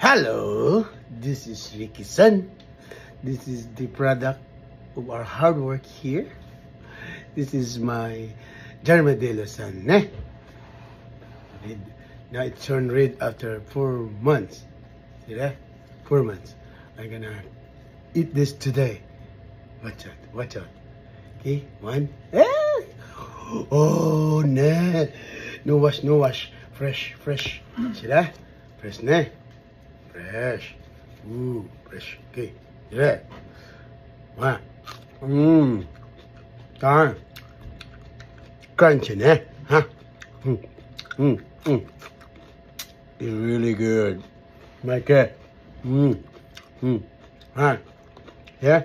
Hello, this is Ricky Sun. This is the product of our hard work here. This is my Germadillo Sun. Now it turned red after 4 months. See that? 4 months. I'm gonna eat this today. Watch out, watch out. Okay, one. Oh, nah. No wash, no wash. Fresh, fresh. See that? Fresh, nah. Fresh. Ooh, fresh. Okay. Yeah. Wow. Darn. Crunchy, nah. Huh? It's really good. Like that. Huh? Yeah?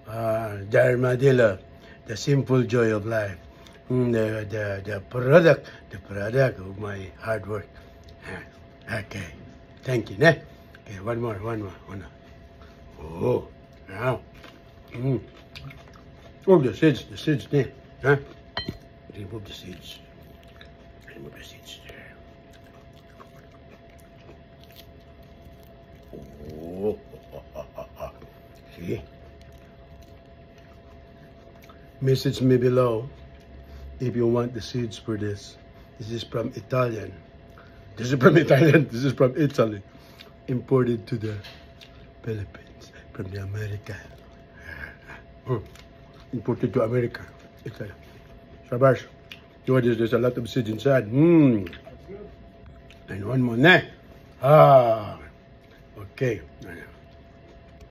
Germadillo, the simple joy of life. The product of my hard work. Okay. Thank you, nah. Okay, one more. Oh, now. Oh, the seeds, nah. Huh? Remove the seeds. Remove the seeds there. Oh, see? Message me below if you want the seeds for this. This is from Italian. This is from Italy. Imported to the Philippines from the America. Imported to America. Italy. Shabash. There's a lot of seeds inside. And one more. Okay.